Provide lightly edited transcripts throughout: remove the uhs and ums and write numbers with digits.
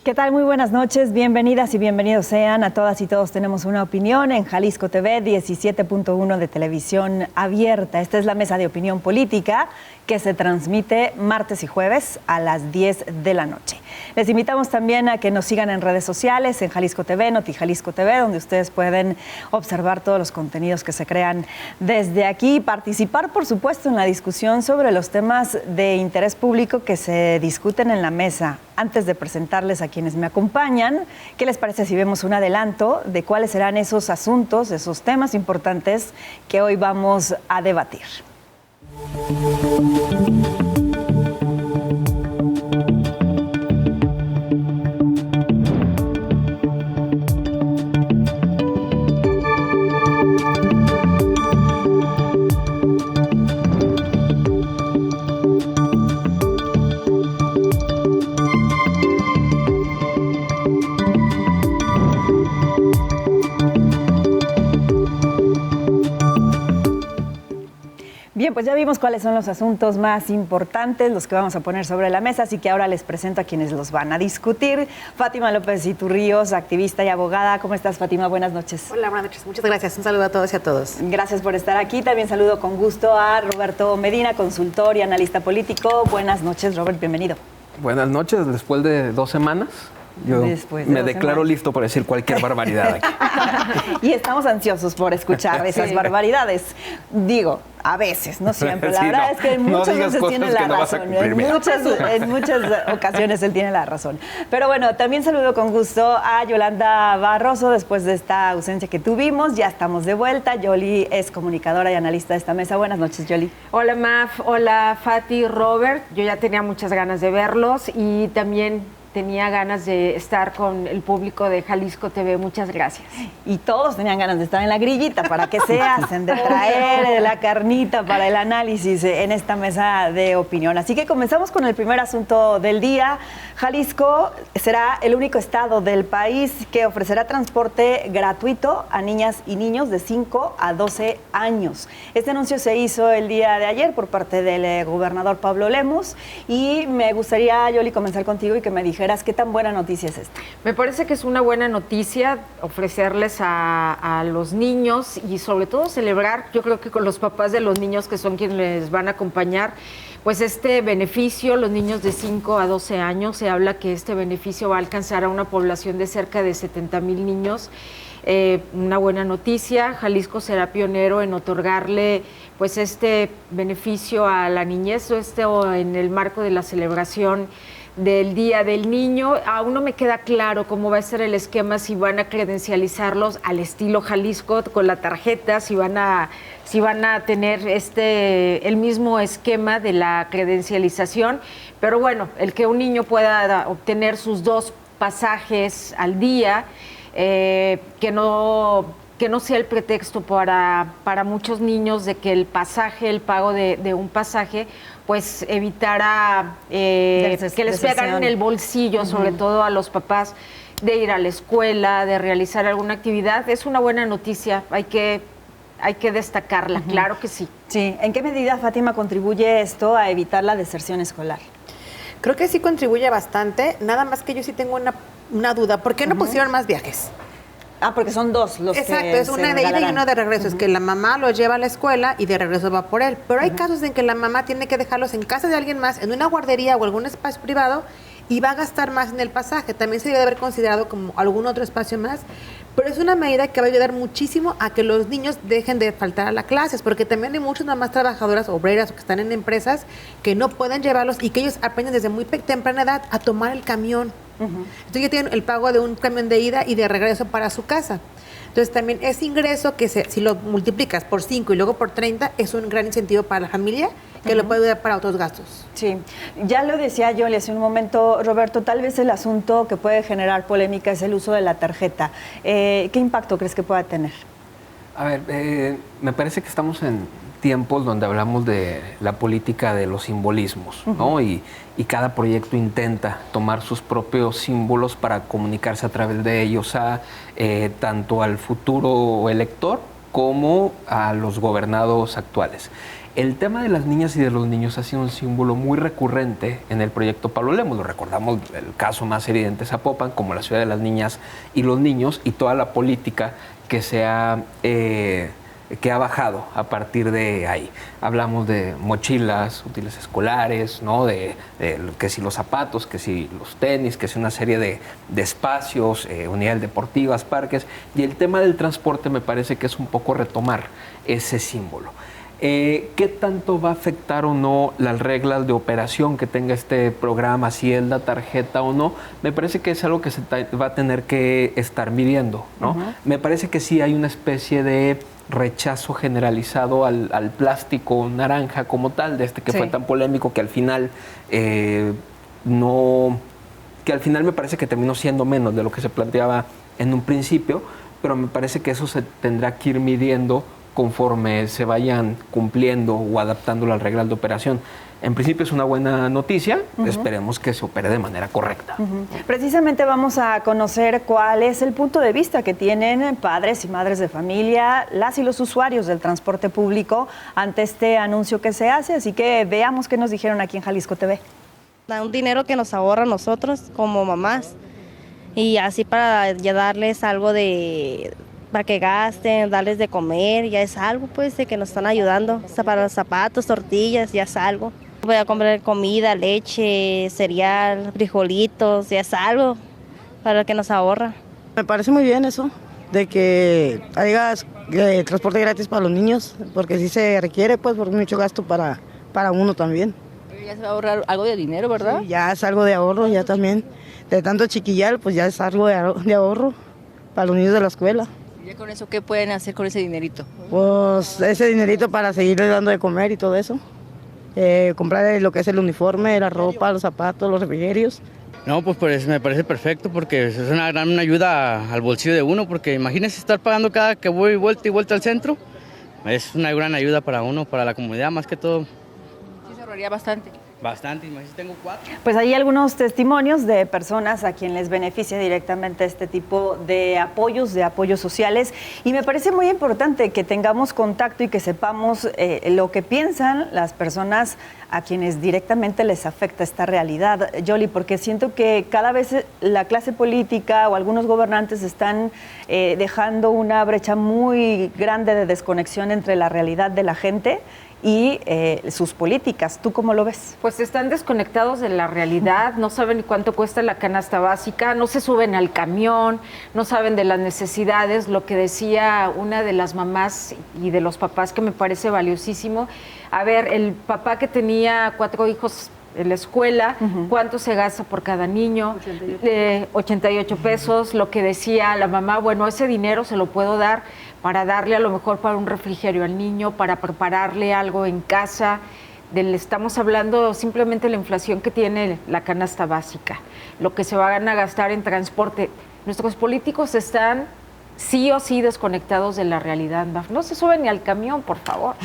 ¿Qué tal? Muy buenas noches, bienvenidas y bienvenidos sean a todas y todos. Tenemos una opinión en Jalisco TV 17.1 de televisión abierta. Esta es la mesa de opinión política que se transmite martes y jueves a las 10 de la noche. Les invitamos también a que nos sigan en redes sociales, en Jalisco TV, Noti Jalisco TV, donde ustedes pueden observar todos los contenidos que se crean desde aquí y participar, por supuesto, en la discusión sobre los temas de interés público que se discuten en la mesa. Antes de presentarles a quienes me acompañan, ¿qué les parece si vemos un adelanto de cuáles serán esos asuntos, esos temas importantes que hoy vamos a debatir? Bien, pues ya vimos cuáles son los asuntos más importantes, los que vamos a poner sobre la mesa, así que ahora les presento a quienes los van a discutir. Fátima López Iturríos, activista y abogada. ¿Cómo estás, Fátima? Buenas noches. Hola, buenas noches. Muchas gracias. Un saludo a todos y a todos. Gracias por estar aquí. También saludo con gusto a Roberto Medina, consultor y analista político. Buenas noches, Robert, bienvenido. Buenas noches, después de 2 semanas. Yo me declaro listo para decir cualquier barbaridad aquí. Y estamos ansiosos por escuchar esas barbaridades. Digo, a veces, no siempre. La verdad es que muchas veces tiene la razón. En muchas ocasiones él tiene la razón. Pero bueno, también saludo con gusto a Yolanda Barroso después de esta ausencia que tuvimos. Ya estamos de vuelta. Yoli es comunicadora y analista de esta mesa. Buenas noches, Yoli. Hola, Maf. Hola, Fati, Robert. Yo ya tenía muchas ganas de verlos y también tenía ganas de estar con el público de Jalisco TV. Muchas gracias. Y todos tenían ganas de estar en la grillita para que se hacen, de traer la carnita para el análisis en esta mesa de opinión. Así que comenzamos con el primer asunto del día. Jalisco será el único estado del país que ofrecerá transporte gratuito a niñas y niños de 5 a 12 años. Este anuncio se hizo el día de ayer por parte del gobernador Pablo Lemus y me gustaría, Yoli, comenzar contigo y que me dijeras qué tan buena noticia es esta. Me parece que es una buena noticia ofrecerles a los niños y sobre todo celebrar, yo creo que con los papás de los niños que son quienes les van a acompañar, pues este beneficio, los niños de 5 a 12 años, se habla que este beneficio va a alcanzar a una población de cerca de 70,000 niños. Una buena noticia, Jalisco será pionero en otorgarle pues este beneficio a la niñez, o en el marco de la celebración del Día del Niño. Aún no me queda claro cómo va a ser el esquema, si van a credencializarlos al estilo Jalisco con la tarjeta, si van a tener el mismo esquema de la credencialización, pero bueno, el que un niño pueda obtener sus 2 pasajes al día, que no sea el pretexto para muchos niños de que el pago de un pasaje pues evitara que les pegaran en el bolsillo, sobre todo a los papás, de ir a la escuela, de realizar alguna actividad. Es una buena noticia, hay que destacarla, claro que sí. Sí, ¿en qué medida, Fátima, contribuye esto a evitar la deserción escolar? Creo que sí contribuye bastante, nada más que yo sí tengo una duda. ¿Por qué no pusieron más viajes? Ah, porque son 2 los Exacto, que es una de ida y uno de regreso. Es que la mamá lo lleva a la escuela y de regreso va por él. Pero hay casos en que la mamá tiene que dejarlos en casa de alguien más, en una guardería o algún espacio privado, y va a gastar más en el pasaje. También se debe haber considerado como algún otro espacio más. Pero es una medida que va a ayudar muchísimo a que los niños dejen de faltar a las clases, porque también hay muchas mamás trabajadoras, obreras o que están en empresas que no pueden llevarlos y que ellos aprenden desde muy temprana edad a tomar el camión. Entonces ya tienen el pago de un camión de ida y de regreso para su casa. Entonces también ese ingreso que si lo multiplicas por 5 y luego por 30 es un gran incentivo para la familia que lo puede ayudar para otros gastos. Sí, ya lo decía yo hace un momento, Roberto, tal vez el asunto que puede generar polémica es el uso de la tarjeta. ¿Qué impacto crees que pueda tener? A ver, me parece que estamos en tiempos donde hablamos de la política de los simbolismos, ¿no? Y cada proyecto intenta tomar sus propios símbolos para comunicarse a través de ellos tanto al futuro elector como a los gobernados actuales. El tema de las niñas y de los niños ha sido un símbolo muy recurrente en el proyecto Pablo Lemos. Lo recordamos, el caso más evidente es Zapopan, como la ciudad de las niñas y los niños, y toda la política que que ha bajado a partir de ahí. Hablamos de mochilas, útiles escolares, ¿no? de que si los zapatos, que si los tenis, que si una serie de espacios, unidades deportivas, parques. Y el tema del transporte me parece que es un poco retomar ese símbolo. ¿Qué tanto va a afectar o no las reglas de operación que tenga este programa, si él da tarjeta o no? Me parece que es algo que se va a tener que estar midiendo, ¿no? Me parece que sí hay una especie de rechazo generalizado al plástico naranja como tal, de este que fue tan polémico que al final que al final me parece que terminó siendo menos de lo que se planteaba en un principio, pero me parece que eso se tendrá que ir midiendo conforme se vayan cumpliendo o adaptando las reglas de operación. En principio es una buena noticia, esperemos que se opere de manera correcta. Precisamente vamos a conocer cuál es el punto de vista que tienen padres y madres de familia, las y los usuarios del transporte público ante este anuncio que se hace, así que veamos qué nos dijeron aquí en Jalisco TV. Da un dinero que nos ahorra a nosotros como mamás y así para ya darles algo para que gasten, darles de comer, ya es algo pues de que nos están ayudando, o sea, para los zapatos, tortillas, ya es algo. Voy a comprar comida, leche, cereal, frijolitos, ya es algo para que nos ahorra. Me parece muy bien eso, de que haya transporte gratis para los niños, porque sí se requiere pues por mucho gasto para uno también. Ya se va a ahorrar algo de dinero, ¿verdad? Sí, ya es algo de ahorro, ya también. De tanto chiquillar, pues ya es algo de ahorro para los niños de la escuela. ¿Y con eso qué pueden hacer con ese dinerito? Pues ese dinerito para seguirles dando de comer y todo eso. Comprar lo que es el uniforme, la ropa, los zapatos, los refrigerios. No, pues me parece perfecto porque es una gran ayuda al bolsillo de uno, porque imagínese estar pagando cada que voy vuelta y vuelta al centro. Es una gran ayuda para uno, para la comunidad más que todo. Sí, se ahorraría bastante. Bastante, imagínese, tengo 4. Pues hay algunos testimonios de personas a quien les beneficia directamente este tipo de apoyos sociales, y me parece muy importante que tengamos contacto y que sepamos lo que piensan las personas a quienes directamente les afecta esta realidad, Yoli, porque siento que cada vez la clase política o algunos gobernantes están dejando una brecha muy grande de desconexión entre la realidad de la gente y sus políticas. ¿Tú cómo lo ves? Pues están desconectados de la realidad, no saben ni cuánto cuesta la canasta básica, no se suben al camión, no saben de las necesidades. Lo que decía una de las mamás y de los papás que me parece valiosísimo. A ver, el papá que tenía 4 hijos en la escuela, ¿cuánto se gasta por cada niño? 88 pesos. Lo que decía la mamá, bueno, ese dinero se lo puedo dar para darle a lo mejor para un refrigerio al niño, para prepararle algo en casa. Estamos hablando simplemente de la inflación que tiene la canasta básica, lo que se van a gastar en transporte. Nuestros políticos están sí o sí desconectados de la realidad. No se suben ni al camión, por favor.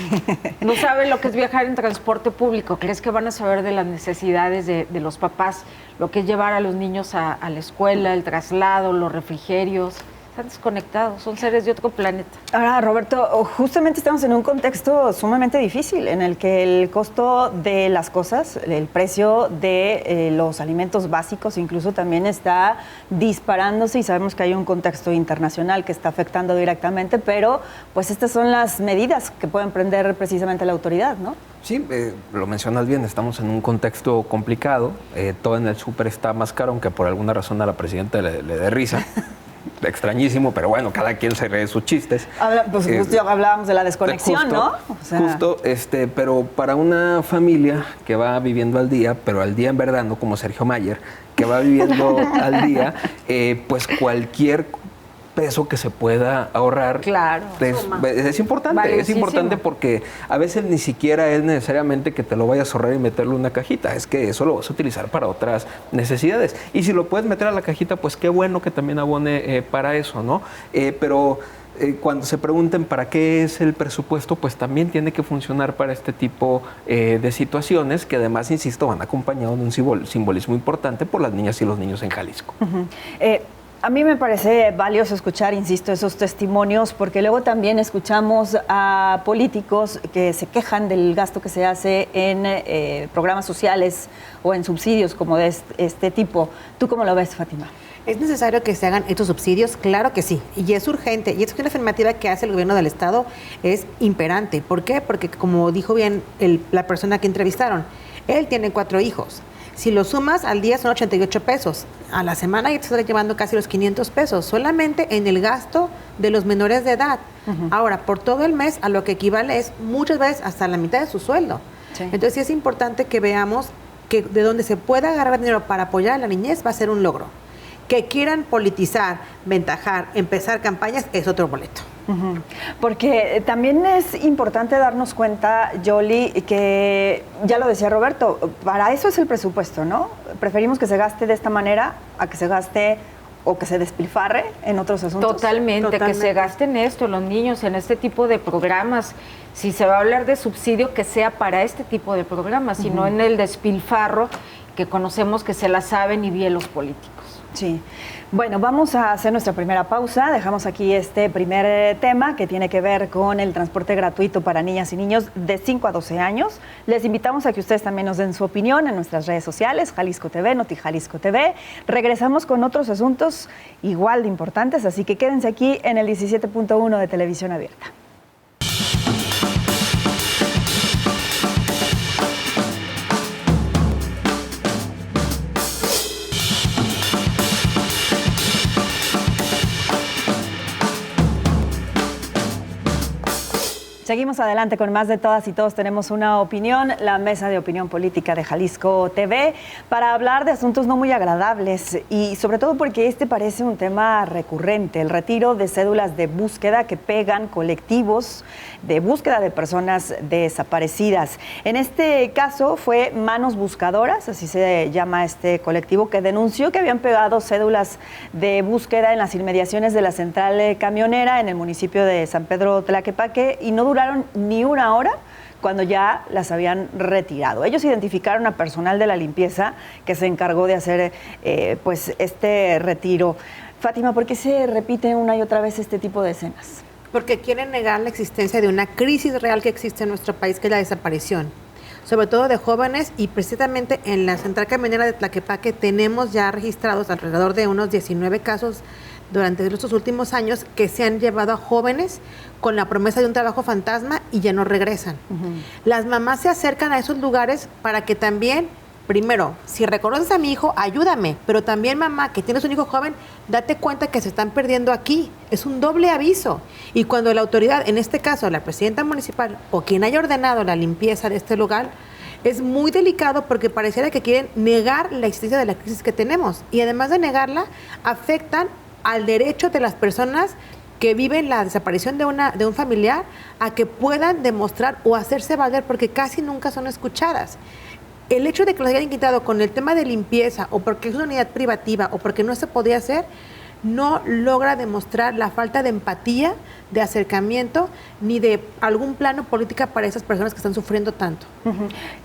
No saben lo que es viajar en transporte público. ¿Crees que van a saber de las necesidades de los papás? Lo que es llevar a los niños a la escuela, el traslado, los refrigerios. Están desconectados, son seres de otro planeta. Ahora, Roberto, justamente estamos en un contexto sumamente difícil en el que el costo de las cosas, el precio de los alimentos básicos incluso también está disparándose, y sabemos que hay un contexto internacional que está afectando directamente, pero pues estas son las medidas que pueden prender precisamente la autoridad, ¿no? Sí, lo mencionas bien, estamos en un contexto complicado, todo en el súper está más caro, aunque por alguna razón a la presidenta le dé risa. Extrañísimo, pero bueno, cada quien se ríe sus chistes. Pues justo hablábamos de la desconexión, justo, ¿no? O sea... Justo, pero para una familia que va viviendo al día, pero al día en verdad, no como Sergio Mayer, que va viviendo al día, pues cualquier peso que se pueda ahorrar, claro, es importante porque a veces ni siquiera es necesariamente que te lo vayas a ahorrar y meterlo en una cajita, es que eso lo vas a utilizar para otras necesidades, y si lo puedes meter a la cajita, pues qué bueno que también abone para eso, ¿no? Pero cuando se pregunten para qué es el presupuesto, pues también tiene que funcionar para este tipo de situaciones, que además, insisto, van acompañados de un simbolismo importante por las niñas y los niños en Jalisco. A mí me parece valioso escuchar, insisto, esos testimonios, porque luego también escuchamos a políticos que se quejan del gasto que se hace en programas sociales o en subsidios como de este tipo. ¿Tú cómo lo ves, Fátima? ¿Es necesario que se hagan estos subsidios? Claro que sí, y es urgente. Y esta afirmativa que hace el gobierno del Estado es imperante. ¿Por qué? Porque, como dijo bien la persona que entrevistaron, él tiene 4 hijos. Si lo sumas al día son 88 pesos. A la semana ya te estás llevando casi los 500 pesos, solamente en el gasto de los menores de edad. Ahora, por todo el mes, a lo que equivale es muchas veces hasta la mitad de su sueldo. Sí. Entonces, sí es importante que veamos que de donde se pueda agarrar dinero para apoyar a la niñez va a ser un logro. Que quieran politizar, ventajar, empezar campañas, es otro boleto. Porque también es importante darnos cuenta, Yoli, que ya lo decía Roberto, para eso es el presupuesto, ¿no? Preferimos que se gaste de esta manera a que se gaste o que se despilfarre en otros asuntos. Totalmente, que se gasten esto, los niños, en este tipo de programas. Si se va a hablar de subsidio, que sea para este tipo de programas, y no en el despilfarro que conocemos que se la saben y bien los políticos. Sí. Bueno, vamos a hacer nuestra primera pausa. Dejamos aquí este primer tema que tiene que ver con el transporte gratuito para niñas y niños de 5 a 12 años. Les invitamos a que ustedes también nos den su opinión en nuestras redes sociales, Jalisco TV, Noti Jalisco TV. Regresamos con otros asuntos igual de importantes, así que quédense aquí en el 17.1 de Televisión Abierta. Seguimos adelante con más de Todas y Todos Tenemos una Opinión, la mesa de opinión política de Jalisco TV, para hablar de asuntos no muy agradables y sobre todo porque este parece un tema recurrente, el retiro de cédulas de búsqueda que pegan colectivos de búsqueda de personas desaparecidas. En este caso fue Manos Buscadoras, así se llama este colectivo, que denunció que habían pegado cédulas de búsqueda en las inmediaciones de la central camionera en el municipio de San Pedro Tlaquepaque y no duraron ni una hora cuando ya las habían retirado. Ellos identificaron a personal de la limpieza que se encargó de hacer pues este retiro. Fátima, ¿por qué se repite una y otra vez este tipo de escenas? Porque quieren negar la existencia de una crisis real que existe en nuestro país, que es la desaparición, sobre todo de jóvenes, y precisamente en la central camionera de Tlaquepaque tenemos ya registrados alrededor de unos 19 casos durante estos últimos años que se han llevado a jóvenes con la promesa de un trabajo fantasma y ya no regresan. Las mamás se acercan a esos lugares para que también, primero, si reconoces a mi hijo, ayúdame, pero también, mamá, que tienes un hijo joven, date cuenta que se están perdiendo aquí. Es un doble aviso. Y cuando la autoridad, en este caso la presidenta municipal o quien haya ordenado la limpieza de este lugar, es muy delicado porque pareciera que quieren negar la existencia de la crisis que tenemos. Y además de negarla, afectan al derecho de las personas que viven la desaparición de un familiar a que puedan demostrar o hacerse valer, porque casi nunca son escuchadas. El hecho de que los hayan quitado con el tema de limpieza o porque es una unidad privativa o porque no se podía hacer, no logra demostrar la falta de empatía, de acercamiento, ni de algún plano política para esas personas que están sufriendo tanto.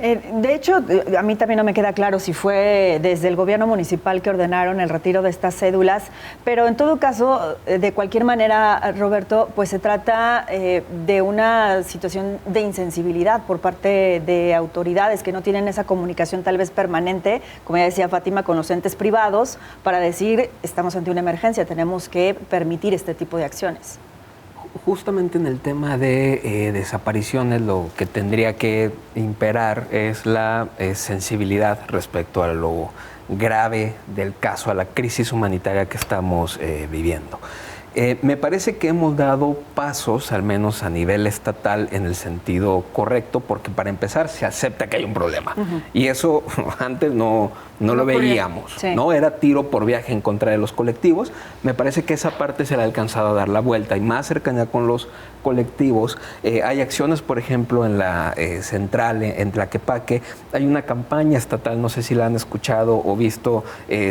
De hecho, a mí también no me queda claro si fue desde el gobierno municipal que ordenaron el retiro de estas cédulas, pero en todo caso, de cualquier manera, Roberto, pues se trata de una situación de insensibilidad por parte de autoridades que no tienen esa comunicación tal vez permanente, como ya decía Fátima, con los entes privados, para decir, estamos ante una emergencia, tenemos que permitir este tipo de acciones. Justamente en el tema de desapariciones, lo que tendría que imperar es la sensibilidad respecto a lo grave del caso, a la crisis humanitaria que estamos viviendo. Me parece que hemos dado pasos, al menos a nivel estatal, en el sentido correcto, porque para empezar se acepta que hay un problema. Y eso antes no lo veíamos, sí. ¿No? Era tiro por viaje en contra de los colectivos. Me parece que esa parte se le ha alcanzado a dar la vuelta y más cercanía con los colectivos. Hay acciones, por ejemplo, en la central, en Tlaquepaque. Hay una campaña estatal, no sé si la han escuchado o visto,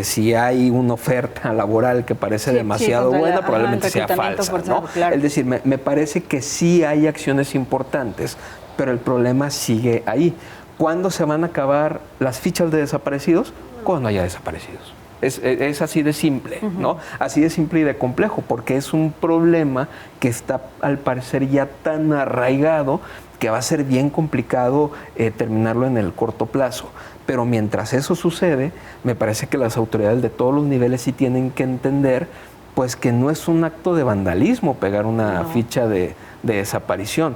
si hay una oferta laboral que parece demasiado buena, probablemente sea falsa, ¿no? Claro. Es decir, me parece que sí hay acciones importantes, pero el problema sigue ahí. ¿Cuándo se van a acabar las fichas de desaparecidos? Cuando haya desaparecidos. Es así de simple, ¿no? Así de simple y de complejo, porque es un problema que está al parecer ya tan arraigado que va a ser bien complicado terminarlo en el corto plazo. Pero mientras eso sucede, me parece que las autoridades de todos los niveles sí tienen que entender pues que no es un acto de vandalismo pegar una ficha de desaparición.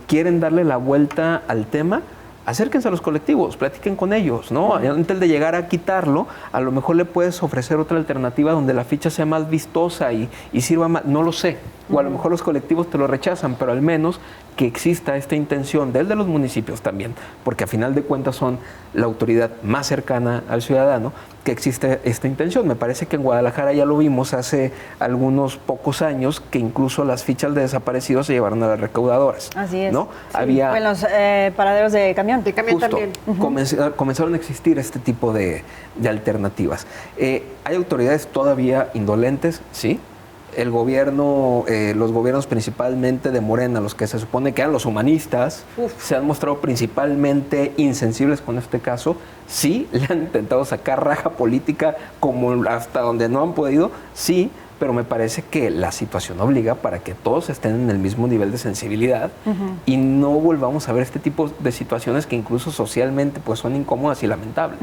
¿Quieren darle la vuelta al tema? Acérquense a los colectivos, platiquen con ellos, ¿no? Antes de llegar a quitarlo, a lo mejor le puedes ofrecer otra alternativa donde la ficha sea más vistosa y sirva más, no lo sé. O a lo mejor los colectivos te lo rechazan, pero al menos que exista esta intención desde los municipios también, porque a final de cuentas son la autoridad más cercana al ciudadano, que existe esta intención. Me parece que en Guadalajara ya lo vimos hace algunos pocos años, que incluso las fichas de desaparecidos se llevaron a las recaudadoras. Así es. ¿no? Sí. Había, en los paraderos de camión. De camión justo, también. comenzaron a existir este tipo de alternativas. ¿Hay autoridades todavía indolentes? Sí. El gobierno, los gobiernos principalmente de Morena, los que se supone que eran los humanistas, se han mostrado principalmente insensibles con este caso. Sí, le han intentado sacar raja política como hasta donde no han podido, sí, pero me parece que la situación obliga para que todos estén en el mismo nivel de sensibilidad y no volvamos a ver este tipo de situaciones que incluso socialmente pues son incómodas y lamentables.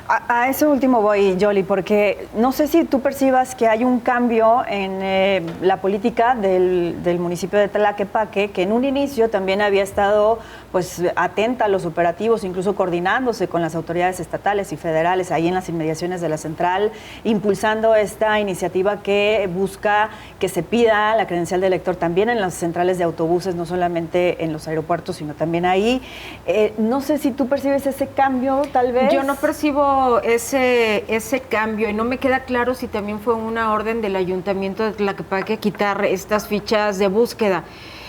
A ese último voy, Yoli, porque no sé si tú percibas que hay un cambio en la política del municipio de Tlaquepaque, que en un inicio también había estado pues atenta a los operativos, incluso coordinándose con las autoridades estatales y federales ahí en las inmediaciones de la central, impulsando esta iniciativa que busca que se pida la credencial de elector también en las centrales de autobuses, no solamente en los aeropuertos, sino también ahí. No sé si tú percibes ese cambio, tal vez. Yo no percibo ese cambio y no me queda claro si también fue una orden del Ayuntamiento de Tlaquepaque quitar estas fichas de búsqueda.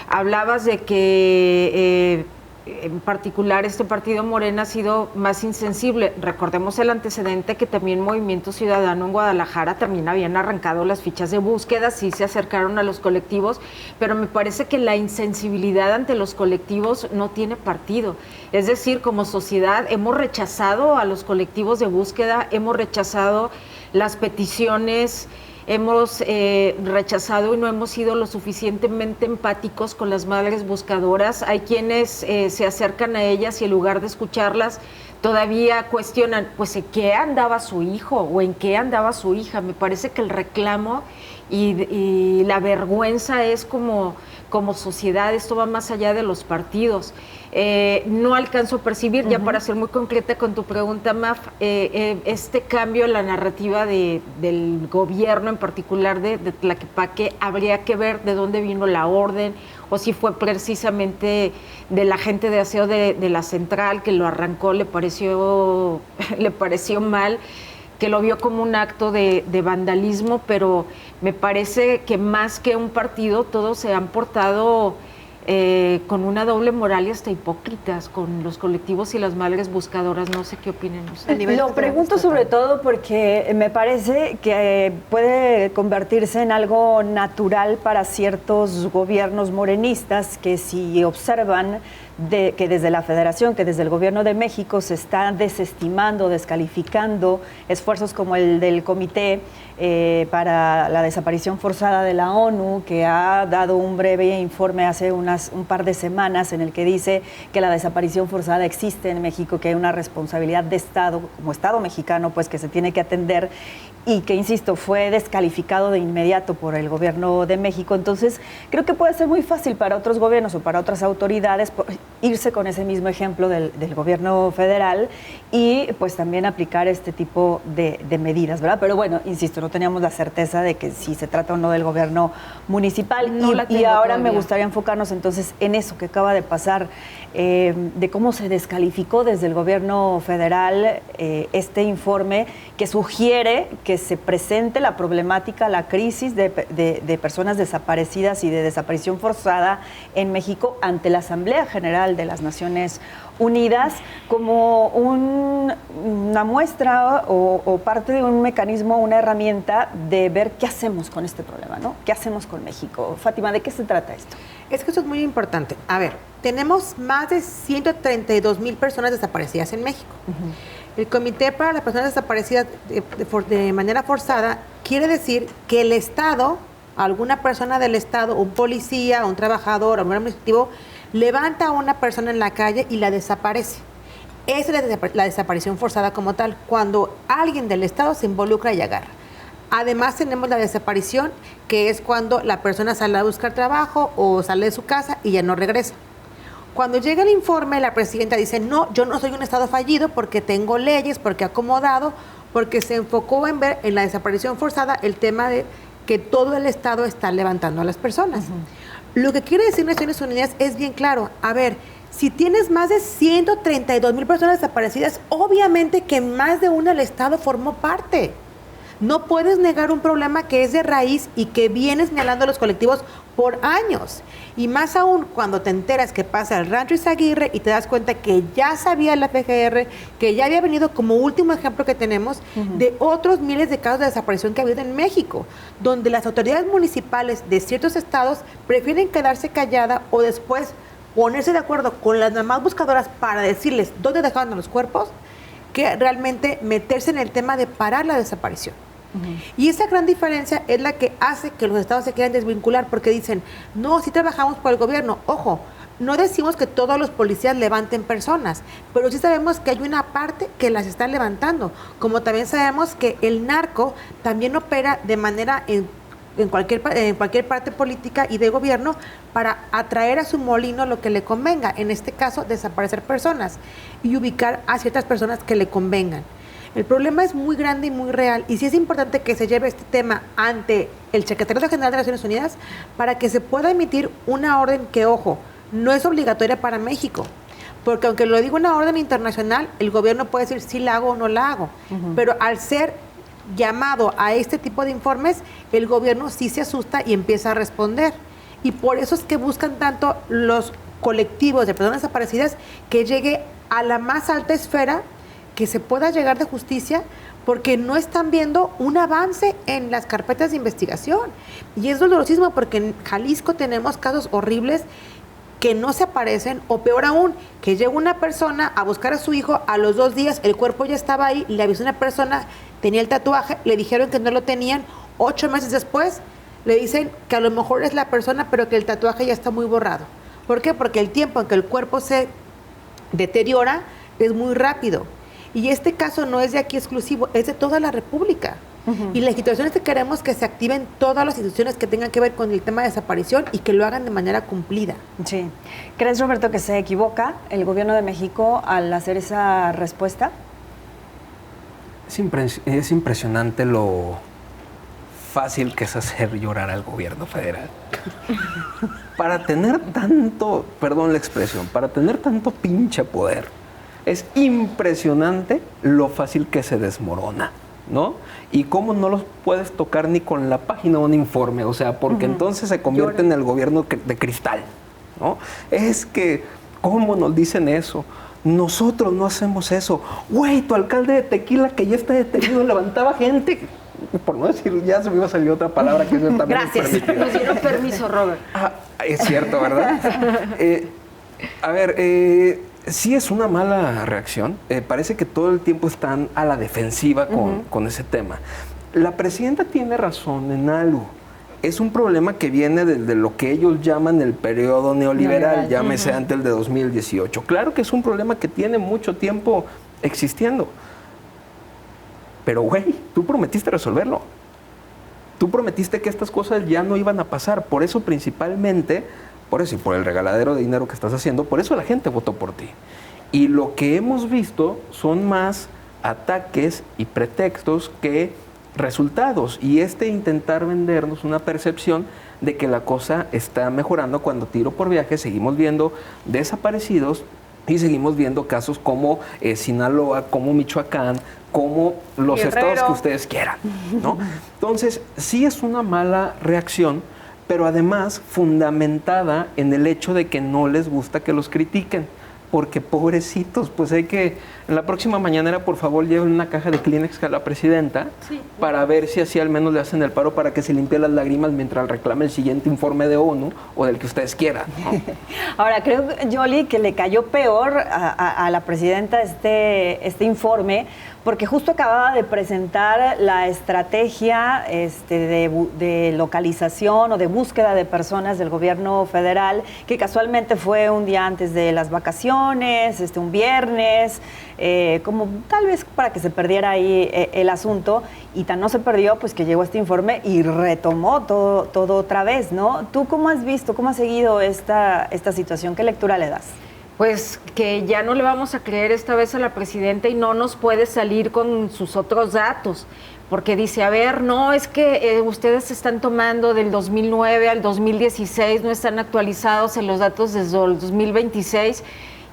Hablabas de que en particular este partido Morena ha sido más insensible. Recordemos el antecedente que también Movimiento Ciudadano en Guadalajara también habían arrancado las fichas de búsqueda, sí se acercaron a los colectivos, pero me parece que la insensibilidad ante los colectivos no tiene partido. Es decir, como sociedad hemos rechazado a los colectivos de búsqueda, hemos rechazado las peticiones, hemos rechazado y no hemos sido lo suficientemente empáticos con las madres buscadoras. Hay quienes se acercan a ellas y en lugar de escucharlas todavía cuestionan, pues ¿en qué andaba su hijo o en qué andaba su hija? Me parece que el reclamo y la vergüenza es como sociedad, esto va más allá de los partidos. No alcanzo a percibir, ya para ser muy concreta con tu pregunta, Maf, este cambio en la narrativa del gobierno, en particular de Tlaquepaque, habría que ver de dónde vino la orden o si fue precisamente de la gente de aseo de la central que lo arrancó, le pareció mal, que lo vio como un acto de vandalismo, pero me parece que más que un partido, todos se han portado con una doble moral y hasta hipócritas con los colectivos y las madres buscadoras. No sé qué opinan ustedes. Lo pregunto sobre todo porque me parece que puede convertirse en algo natural para ciertos gobiernos morenistas que si observan que desde la Federación, que desde el Gobierno de México se está desestimando, descalificando esfuerzos como el del Comité para la Desaparición Forzada de la ONU, que ha dado un breve informe hace un par de semanas en el que dice que la desaparición forzada existe en México, que hay una responsabilidad de Estado, como Estado mexicano, pues que se tiene que atender y que, insisto, fue descalificado de inmediato por el Gobierno de México. Entonces, creo que puede ser muy fácil para otros gobiernos o para otras autoridades irse con ese mismo ejemplo del Gobierno federal y pues también aplicar este tipo de medidas, ¿verdad? Pero bueno, insisto, no teníamos la certeza de que si se trata o no del Gobierno municipal. Y ahora me gustaría enfocarnos entonces en eso que acaba de pasar, de cómo se descalificó desde el Gobierno federal este informe que sugiere que se presente la problemática, la crisis de personas desaparecidas y de desaparición forzada en México ante la Asamblea General de las Naciones Unidas como una muestra o parte de un mecanismo, una herramienta de ver qué hacemos con este problema, ¿no? ¿Qué hacemos con México? Fátima, ¿de qué se trata esto? Es que esto es muy importante. A ver, tenemos más de 132,000 personas desaparecidas en México. El Comité para las Personas Desaparecidas de manera forzada quiere decir que el Estado, alguna persona del Estado, un policía, un trabajador, un administrativo, levanta a una persona en la calle y la desaparece. Esa es la desaparición forzada como tal, cuando alguien del Estado se involucra y agarra. Además tenemos la desaparición, que es cuando la persona sale a buscar trabajo o sale de su casa y ya no regresa. Cuando llega el informe, la presidenta dice, no, yo no soy un Estado fallido porque tengo leyes, porque he acomodado, porque se enfocó en ver en la desaparición forzada el tema de que todo el Estado está levantando a las personas. Lo que quiere decir Naciones Unidas es bien claro. A ver, si tienes más de 132,000 personas desaparecidas, obviamente que más de una el Estado formó parte. No puedes negar un problema que es de raíz y que viene señalando a los colectivos por años. Y más aún cuando te enteras que pasa el Rancho Izaguirre y te das cuenta que ya sabía la PGR, que ya había venido como último ejemplo que tenemos de otros miles de casos de desaparición que ha habido en México, donde las autoridades municipales de ciertos estados prefieren quedarse callada o después ponerse de acuerdo con las mamás buscadoras para decirles dónde dejaron a los cuerpos, que realmente meterse en el tema de parar la desaparición. Y esa gran diferencia es la que hace que los estados se quieran desvincular, porque dicen, no, sí trabajamos por el gobierno. Ojo, no decimos que todos los policías levanten personas, pero sí sabemos que hay una parte que las está levantando, como también sabemos que el narco también opera de manera en cualquier parte política y de gobierno para atraer a su molino lo que le convenga, en este caso desaparecer personas y ubicar a ciertas personas que le convengan. El problema es muy grande y muy real, y sí es importante que se lleve este tema ante el Secretario General de Naciones Unidas para que se pueda emitir una orden que, ojo, no es obligatoria para México, porque aunque lo diga una orden internacional, el gobierno puede decir si la hago o no la hago, pero al ser llamado a este tipo de informes, el gobierno sí se asusta y empieza a responder, y por eso es que buscan tanto los colectivos de personas desaparecidas que llegue a la más alta esfera que se pueda llegar de justicia, porque no están viendo un avance en las carpetas de investigación. Y es dolorosísimo porque en Jalisco tenemos casos horribles que no se aparecen, o peor aún, que llega una persona a buscar a su hijo, a los 2 días el cuerpo ya estaba ahí, le avisó una persona, tenía el tatuaje, le dijeron que no lo tenían, 8 meses después le dicen que a lo mejor es la persona, pero que el tatuaje ya está muy borrado. ¿Por qué? Porque el tiempo en que el cuerpo se deteriora es muy rápido. Y este caso no es de aquí exclusivo, es de toda la República. Y la situación es que queremos que se activen todas las instituciones que tengan que ver con el tema de desaparición y que lo hagan de manera cumplida. Sí. ¿Crees, Roberto, que se equivoca el gobierno de México al hacer esa respuesta? Es impresionante lo fácil que es hacer llorar al gobierno federal. Para tener tanto, perdón la expresión, para tener tanto pinche poder, es impresionante lo fácil que se desmorona, ¿no? Y cómo no los puedes tocar ni con la página de un informe, o sea, porque entonces se convierte en el gobierno de cristal, ¿no? Es que, ¿cómo nos dicen eso? Nosotros no hacemos eso. Güey, tu alcalde de Tequila, que ya está detenido, levantaba gente. Por no decir, ya se me iba a salir otra palabra que eso también es permitida. Nos dieron permiso, Robert. Es cierto, ¿verdad? Sí es una mala reacción. Parece que todo el tiempo están a la defensiva con ese tema. La presidenta tiene razón en algo. Es un problema que viene desde lo que ellos llaman el periodo neoliberal, llámese antes el de 2018. Claro que es un problema que tiene mucho tiempo existiendo. Pero, güey, tú prometiste resolverlo. Tú prometiste que estas cosas ya no iban a pasar. Por eso principalmente, por eso y por el regaladero de dinero que estás haciendo, por eso la gente votó por ti. Y lo que hemos visto son más ataques y pretextos que resultados. Y intentar vendernos una percepción de que la cosa está mejorando cuando tiro por viaje seguimos viendo desaparecidos y seguimos viendo casos como Sinaloa, como Michoacán, como los estados que ustedes quieran, ¿no? Entonces, sí es una mala reacción, pero además fundamentada en el hecho de que no les gusta que los critiquen. porque pobrecitos, pues hay que, en la próxima mañanera, por favor, lleven una caja de Kleenex a la presidenta para ver si así al menos le hacen el paro para que se limpie las lágrimas mientras reclame el siguiente informe de ONU o del que ustedes quieran, ¿no? Ahora, creo, Yoli, que le cayó peor a la presidenta este informe, porque justo acababa de presentar la estrategia de localización o de búsqueda de personas del gobierno federal, que casualmente fue un día antes de las vacaciones, un viernes, como tal vez para que se perdiera ahí el asunto, y tan no se perdió, pues que llegó este informe y retomó todo otra vez, ¿no? ¿Tú cómo has visto, cómo has seguido esta situación? ¿Qué lectura le das? Pues que ya no le vamos a creer esta vez a la presidenta y no nos puede salir con sus otros datos, porque dice, a ver, no, es que ustedes se están tomando del 2009 al 2016, no están actualizados en los datos desde el 2026,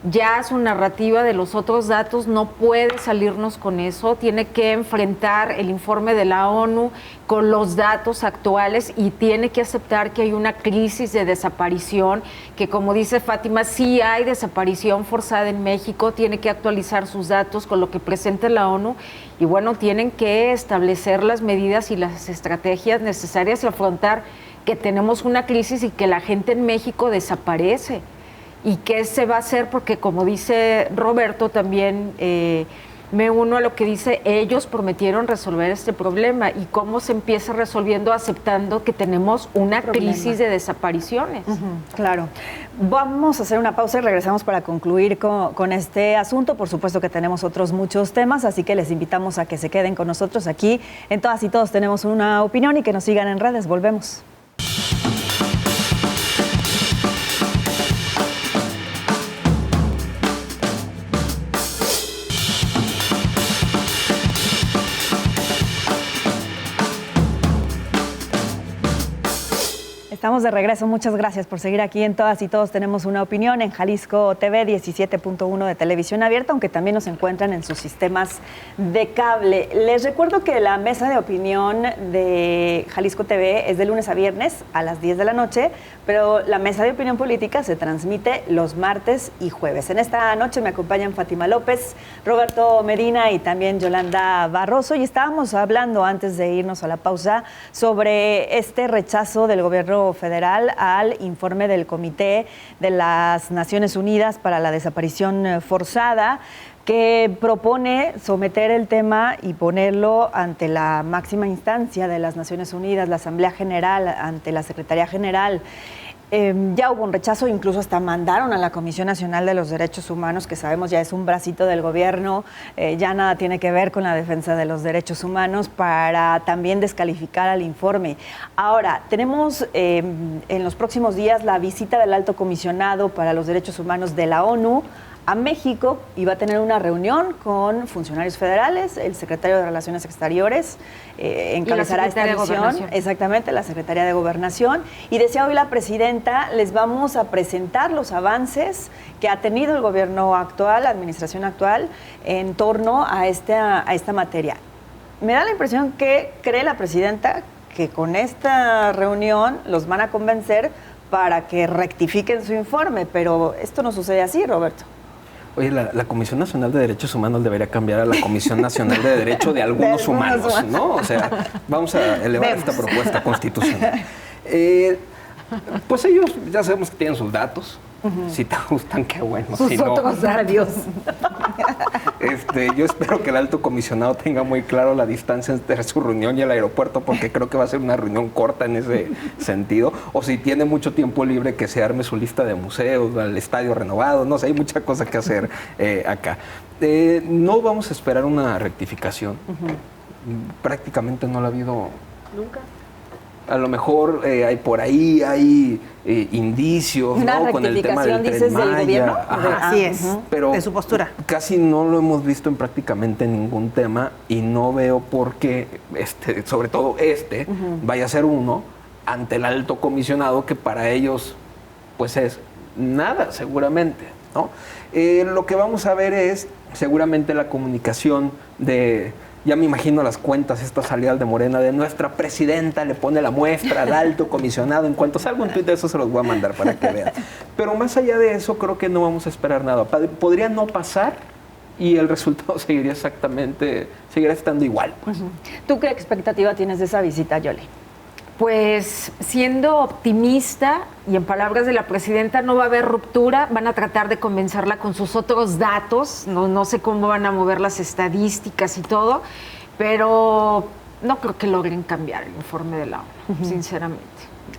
ya su narrativa de los otros datos no puede salirnos con eso, tiene que enfrentar el informe de la ONU con los datos actuales y tiene que aceptar que hay una crisis de desaparición, que como dice Fátima, sí hay desaparición forzada en México, tiene que actualizar sus datos con lo que presenta la ONU y bueno, tienen que establecer las medidas y las estrategias necesarias y afrontar que tenemos una crisis y que la gente en México desaparece. ¿Y qué se va a hacer? Porque como dice Roberto, también me uno a lo que dice, ellos prometieron resolver este problema. ¿Y cómo se empieza resolviendo? Aceptando que tenemos una crisis de desapariciones. Claro. Vamos a hacer una pausa y regresamos para concluir con este asunto. Por supuesto que tenemos otros muchos temas, así que les invitamos a que se queden con nosotros aquí. En Todas y Todos tenemos una opinión y que nos sigan en redes. Volvemos. Estamos de regreso, muchas gracias por seguir aquí en Todas y Todos tenemos una opinión en Jalisco TV 17.1 de televisión abierta, aunque también nos encuentran en sus sistemas de cable. Les recuerdo que la mesa de opinión de Jalisco TV es de lunes a viernes a las 10 de la noche, pero la mesa de opinión política se transmite los martes y jueves. En esta noche me acompañan Fátima López, Roberto Medina y también Yolanda Barroso, y estábamos hablando antes de irnos a la pausa sobre este rechazo del gobierno federal al informe del Comité de las Naciones Unidas para la Desaparición Forzada, que propone someter el tema y ponerlo ante la máxima instancia de las Naciones Unidas, la Asamblea General, ante la Secretaría General. Ya hubo un rechazo, incluso hasta mandaron a la Comisión Nacional de los Derechos Humanos, que sabemos ya es un bracito del gobierno, ya nada tiene que ver con la defensa de los derechos humanos, para también descalificar al informe. Ahora, tenemos en los próximos días la visita del Alto Comisionado para los Derechos Humanos de la ONU a México, y va a tener una reunión con funcionarios federales, el secretario de Relaciones Exteriores encabezará esta misión, exactamente, la Secretaría de Gobernación, y decía hoy la presidenta, les vamos a presentar los avances que ha tenido el gobierno actual, la administración actual, en torno a esta materia. Me da la impresión que cree la presidenta que con esta reunión los van a convencer para que rectifiquen su informe, pero esto no sucede así, Roberto. Oye, la Comisión Nacional de Derechos Humanos debería cambiar a la Comisión Nacional de Derecho de algunos humanos, ¿no? O sea, vamos a elevar esta propuesta constitucional. Pues ellos ya sabemos que tienen sus datos. Si te gustan, qué bueno. Sus si no, otros radios. Yo espero que el alto comisionado tenga muy claro la distancia entre su reunión y el aeropuerto, porque creo que va a ser una reunión corta en ese sentido. O si tiene mucho tiempo libre, que se arme su lista de museos, el estadio renovado, no sé, hay mucha cosa que hacer acá. No vamos a esperar una rectificación. Prácticamente no la ha habido nunca. A lo mejor hay por ahí indicios, ¿no? Con el tema del Tren Maya. Así es, pero de su postura. Casi no lo hemos visto en prácticamente ningún tema, y no veo por qué, sobre todo vaya a ser uno ante el alto comisionado, que para ellos pues es nada, seguramente, ¿no? Lo que vamos a ver es seguramente la comunicación de Ya me imagino las cuentas, estas salidas de Morena, de nuestra presidenta le pone la muestra al alto comisionado. En cuanto salga un tuit de eso, se los voy a mandar para que vean. Pero más allá de eso, creo que no vamos a esperar nada. Podría no pasar y el resultado seguiría estando igual. Pues. ¿Tú qué expectativa tienes de esa visita, Yoli? Pues siendo optimista, y en palabras de la presidenta, no va a haber ruptura, van a tratar de convencerla con sus otros datos, no sé cómo van a mover las estadísticas y todo, pero no creo que logren cambiar el informe de la ONU, sinceramente.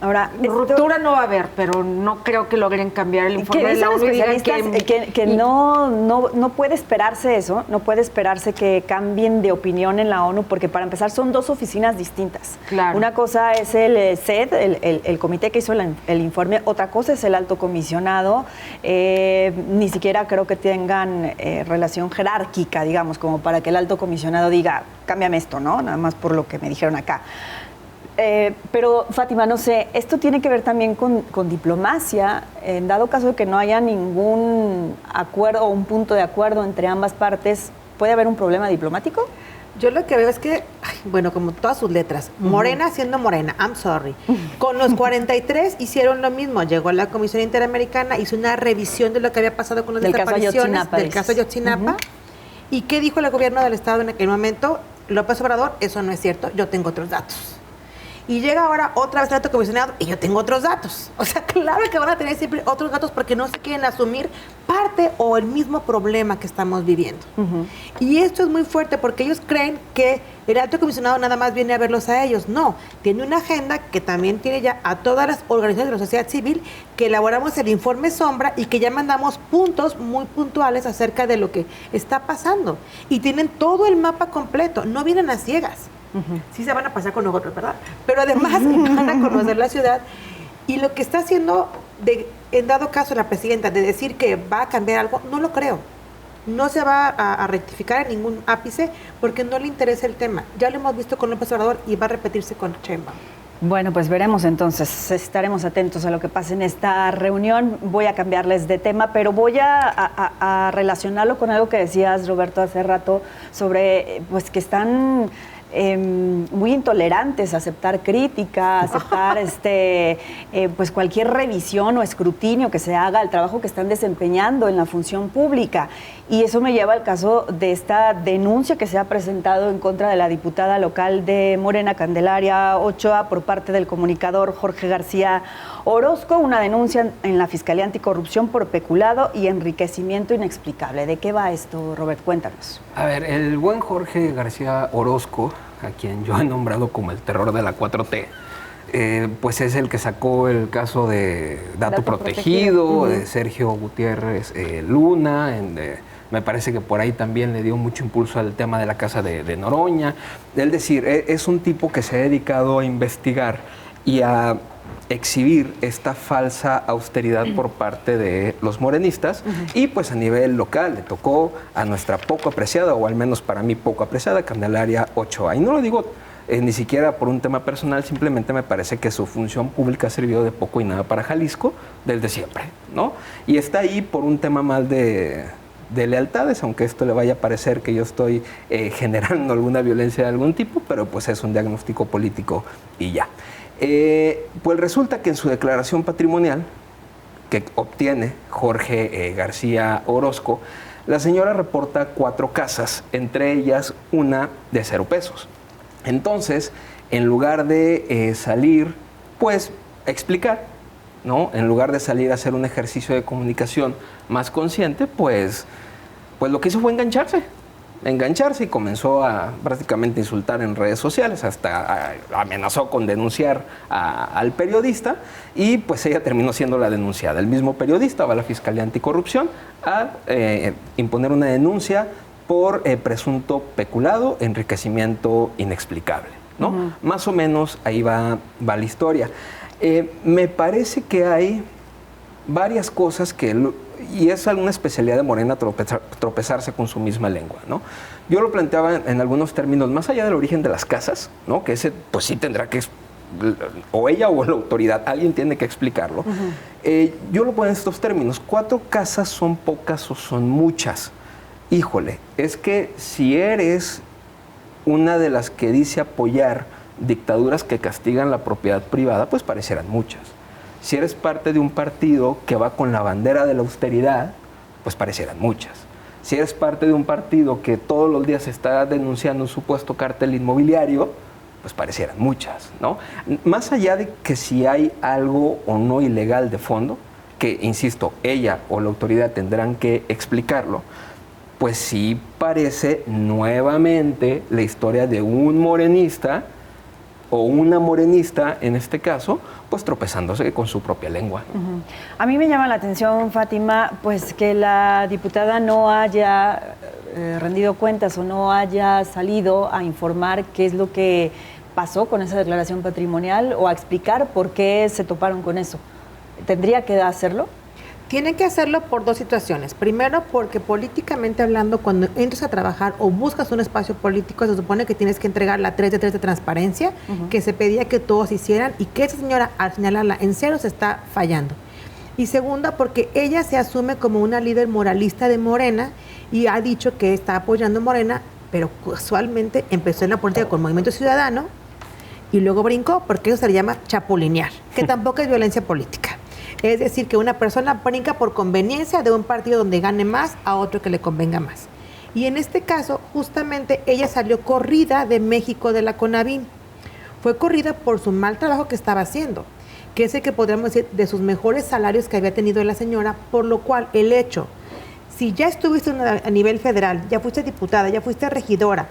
Ahora, ruptura no va a haber, pero no creo que logren cambiar el informe de la ONU. Que no puede esperarse eso, no puede esperarse que cambien de opinión en la ONU, porque para empezar son dos oficinas distintas. Claro. Una cosa es el CED, el comité que hizo el informe, otra cosa es el alto comisionado. Ni siquiera creo que tengan relación jerárquica, digamos, como para que el alto comisionado diga, cámbiame esto, ¿no? Nada más por lo que me dijeron acá. Pero, Fátima, no sé, esto tiene que ver también con diplomacia. En dado caso de que no haya ningún acuerdo o un punto de acuerdo entre ambas partes, ¿puede haber un problema diplomático? Yo lo que veo es que, bueno, como todas sus letras, Morena siendo Morena, I'm sorry. Con los 43 hicieron lo mismo. Llegó la Comisión Interamericana, hizo una revisión de lo que había pasado con las desapariciones del caso Ayotzinapa. ¿Y qué dijo el gobierno del Estado en aquel momento? López Obrador, eso no es cierto, yo tengo otros datos. Y llega ahora otra vez el alto comisionado y yo tengo otros datos. O sea, claro que van a tener siempre otros datos porque no se quieren asumir parte o el mismo problema que estamos viviendo. Y esto es muy fuerte porque ellos creen que el alto comisionado nada más viene a verlos a ellos. No, tiene una agenda que también tiene ya a todas las organizaciones de la sociedad civil, que elaboramos el informe sombra y que ya mandamos puntos muy puntuales acerca de lo que está pasando. Y tienen todo el mapa completo, no vienen a ciegas. Sí se van a pasar con nosotros, ¿verdad? Pero además van a conocer la ciudad. Y lo que está haciendo, en dado caso la presidenta, de decir que va a cambiar algo, no lo creo. No se va a rectificar en ningún ápice porque no le interesa el tema. Ya lo hemos visto con López Obrador y va a repetirse con Sheinbaum. Bueno, pues veremos entonces, estaremos atentos a lo que pase en esta reunión. Voy a cambiarles de tema, pero voy a relacionarlo con algo que decías, Roberto, hace rato, sobre pues que están muy intolerantes a aceptar crítica, a aceptar pues cualquier revisión o escrutinio que se haga al trabajo que están desempeñando en la función pública. Y eso me lleva al caso de esta denuncia que se ha presentado en contra de la diputada local de Morena, Candelaria Ochoa, por parte del comunicador Jorge García Orozco, una denuncia en la Fiscalía Anticorrupción por peculado y enriquecimiento inexplicable. ¿De qué va esto, Robert? Cuéntanos. A ver, el buen Jorge García Orozco, a quien yo he nombrado como el terror de la 4T, pues es el que sacó el caso de Dato Protegido, de Sergio Gutiérrez Luna, me parece que por ahí también le dio mucho impulso al tema de la casa de Noroña. Es decir, es un tipo que se ha dedicado a investigar y a exhibir esta falsa austeridad por parte de los morenistas y pues a nivel local le tocó a nuestra poco apreciada, o al menos para mí poco apreciada, Candelaria Ochoa. Y no lo digo ni siquiera por un tema personal, simplemente me parece que su función pública ha servido de poco y nada para Jalisco desde siempre, ¿no? Y está ahí por un tema más de lealtades, aunque esto le vaya a parecer que yo estoy generando alguna violencia de algún tipo, pero pues es un diagnóstico político y ya. Pues resulta que en su declaración patrimonial que obtiene Jorge García Orozco, la señora reporta 4 casas, entre ellas una de 0 pesos. Entonces, en lugar de salir, pues, a explicar, ¿no? En lugar de salir a hacer un ejercicio de comunicación más consciente, pues lo que hizo fue engancharse y comenzó a prácticamente insultar en redes sociales, hasta amenazó con denunciar al periodista y pues ella terminó siendo la denunciada. El mismo periodista va a la Fiscalía Anticorrupción a imponer una denuncia por presunto peculado, enriquecimiento inexplicable, ¿no? Más o menos ahí va la historia. Me parece que hay varias cosas y es alguna especialidad de Morena tropezarse con su misma lengua, ¿no? Yo lo planteaba en algunos términos, más allá del origen de las casas, ¿no? Que ese pues sí tendrá que, o ella o la autoridad, alguien tiene que explicarlo. Yo lo pongo en estos términos: 4 casas son pocas o son muchas. Híjole, es que si eres una de las que dice apoyar dictaduras que castigan la propiedad privada, pues parecieran muchas. Si eres parte de un partido que va con la bandera de la austeridad, pues parecieran muchas. Si eres parte de un partido que todos los días está denunciando un supuesto cártel inmobiliario, pues parecieran muchas, ¿no? Más allá de que si hay algo o no ilegal de fondo, que, insisto, ella o la autoridad tendrán que explicarlo, pues sí parece nuevamente la historia de un morenista o una morenista, en este caso, pues tropezándose con su propia lengua. A mí me llama la atención, Fátima, pues que la diputada no haya rendido cuentas o no haya salido a informar qué es lo que pasó con esa declaración patrimonial o a explicar por qué se toparon con eso. ¿Tendría que hacerlo? Tienen que hacerlo por dos situaciones. Primero, porque políticamente hablando, cuando entras a trabajar o buscas un espacio político, se supone que tienes que entregar la 3 de 3 de transparencia, que se pedía que todos hicieran y que esa señora, al señalarla en cero, se está fallando. Y segunda, porque ella se asume como una líder moralista de Morena y ha dicho que está apoyando a Morena, pero casualmente empezó en la política con Movimiento Ciudadano y luego brincó, porque eso se le llama chapulinear, que tampoco es violencia política. Es decir, que una persona brinca por conveniencia de un partido donde gane más a otro que le convenga más. Y en este caso, justamente, ella salió corrida de México de la CONAVIM. Fue corrida por su mal trabajo que estaba haciendo, que es el que podríamos decir de sus mejores salarios que había tenido la señora, por lo cual el hecho, si ya estuviste a nivel federal, ya fuiste diputada, ya fuiste regidora,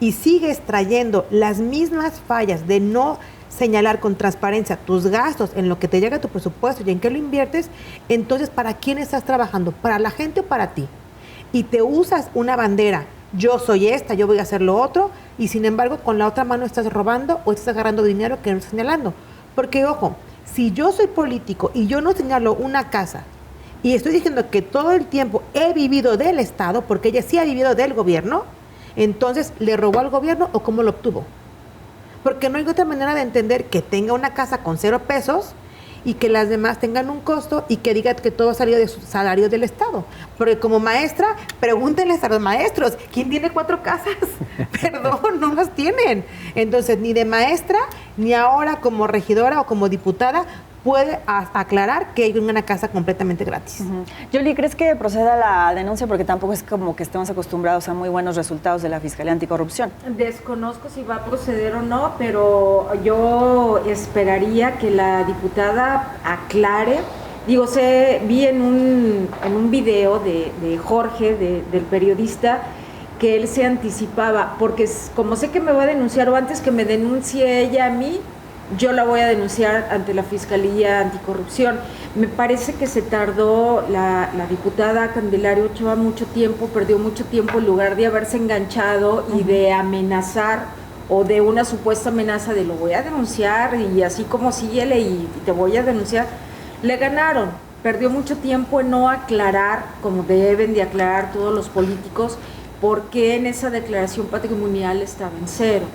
y sigues trayendo las mismas fallas de no señalar con transparencia tus gastos en lo que te llega a tu presupuesto y en qué lo inviertes, entonces ¿para quién estás trabajando? ¿Para la gente o para ti? Y te usas una bandera, yo soy esta, yo voy a hacer lo otro, y sin embargo con la otra mano estás robando o estás agarrando dinero que no estás señalando. Porque ojo, si yo soy político y yo no señalo una casa y estoy diciendo que todo el tiempo he vivido del Estado, porque ella sí ha vivido del gobierno, entonces ¿le robó al gobierno o cómo lo obtuvo? Porque no hay otra manera de entender que tenga una casa con 0 pesos y que las demás tengan un costo y que diga que todo ha salido de sus salarios del Estado. Porque como maestra, pregúntenles a los maestros, ¿quién tiene 4 casas? Perdón, no las tienen. Entonces, ni de maestra, ni ahora como regidora o como diputada, puede aclarar que hay una casa completamente gratis. Yoli, ¿crees que proceda la denuncia? Porque tampoco es como que estemos acostumbrados a muy buenos resultados de la Fiscalía Anticorrupción. Desconozco si va a proceder o no, pero yo esperaría que la diputada aclare. Digo, vi en un video de Jorge, del periodista, que él se anticipaba, porque como sé que me va a denunciar, o antes que me denuncie ella a mí, yo la voy a denunciar ante la Fiscalía Anticorrupción. Me parece que se tardó la diputada Candelaria Ochoa mucho tiempo, perdió mucho tiempo en lugar de haberse enganchado y de amenazar o de una supuesta amenaza de lo voy a denunciar y así como síguele y te voy a denunciar. Le ganaron, perdió mucho tiempo en no aclarar, como deben de aclarar todos los políticos, por qué en esa declaración patrimonial estaba en 0.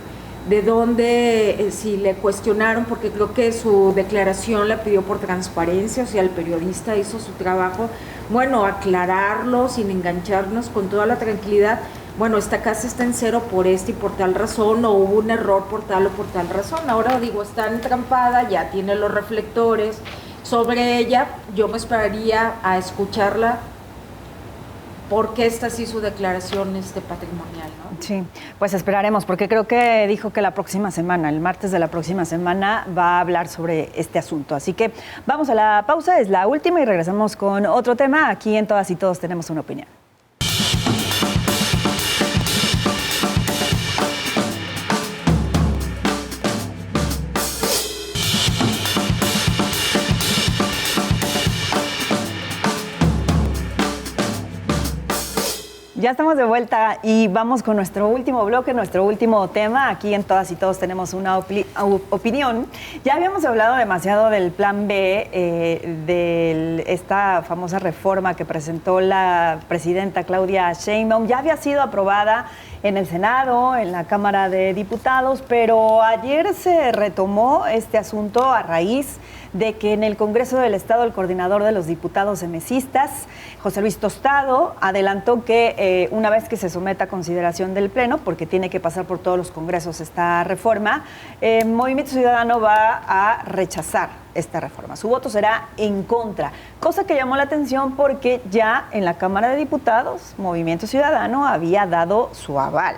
De dónde, si le cuestionaron, porque creo que su declaración la pidió por transparencia, o sea, el periodista hizo su trabajo, bueno, aclararlo sin engancharnos con toda la tranquilidad, bueno, esta casa está en 0 por esta y por tal razón, o hubo un error por tal o por tal razón. Ahora digo, está entrampada, ya tiene los reflectores sobre ella, yo me esperaría a escucharla porque esta sí su declaración patrimonial, ¿no? Sí, pues esperaremos, porque creo que dijo que la próxima semana, el martes de la próxima semana, va a hablar sobre este asunto. Así que vamos a la pausa, es la última y regresamos con otro tema. Aquí en Todas y Todos tenemos una opinión. Ya estamos de vuelta y vamos con nuestro último bloque, nuestro último tema. Aquí en Todas y Todos tenemos una opinión. Ya habíamos hablado demasiado del Plan B, de esta famosa reforma que presentó la presidenta Claudia Sheinbaum. Ya había sido aprobada en el Senado, en la Cámara de Diputados, pero ayer se retomó este asunto a raíz de que en el Congreso del Estado el coordinador de los diputados emesistas, José Luis Tostado, adelantó que una vez que se someta a consideración del Pleno, porque tiene que pasar por todos los congresos esta reforma, Movimiento Ciudadano va a rechazar esta reforma. Su voto será en contra, cosa que llamó la atención porque ya en la Cámara de Diputados Movimiento Ciudadano había dado su aval.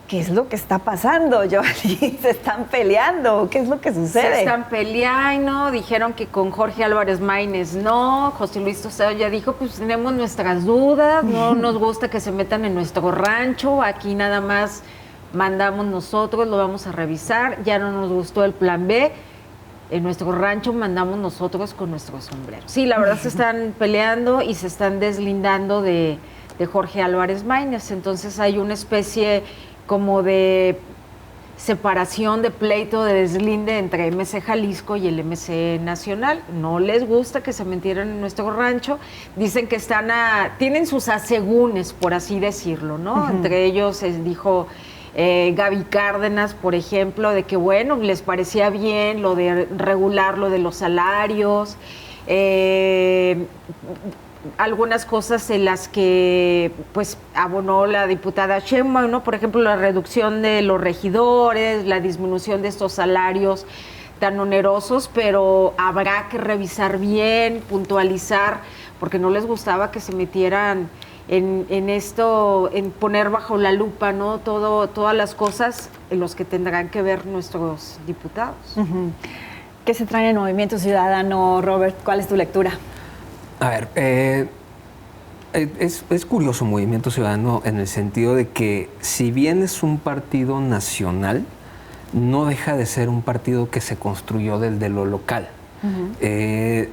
¿Qué es lo que está pasando, Giovanni? ¿Se están peleando? ¿Qué es lo que sucede? Se están peleando, dijeron que con Jorge Álvarez Maínez no, José Luis Tostado ya dijo, pues tenemos nuestras dudas, no nos gusta que se metan en nuestro rancho, aquí nada más mandamos nosotros, lo vamos a revisar, ya no nos gustó el plan B, en nuestro rancho mandamos nosotros con nuestros sombreros. Sí, la verdad se están peleando y se están deslindando de Jorge Álvarez Maínez, entonces hay una especie como de separación, de pleito, de deslinde entre MC Jalisco y el MC Nacional. No les gusta que se metieran en nuestro rancho. Dicen que tienen sus asegúnes, por así decirlo, ¿no? Uh-huh. Entre ellos dijo Gaby Cárdenas, por ejemplo, de que, bueno, les parecía bien lo de regular lo de los salarios, algunas cosas en las que pues abonó la diputada Sheinbaum, ¿no? Por ejemplo, la reducción de los regidores, la disminución de estos salarios tan onerosos, pero habrá que revisar bien, puntualizar, porque no les gustaba que se metieran en esto, en poner bajo la lupa, ¿no? Todas las cosas en las que tendrán que ver nuestros diputados. Uh-huh. ¿Qué se trae en Movimiento Ciudadano, Robert? ¿Cuál es tu lectura? A ver, es curioso Movimiento Ciudadano en el sentido de que si bien es un partido nacional, no deja de ser un partido que se construyó desde lo local. Uh-huh.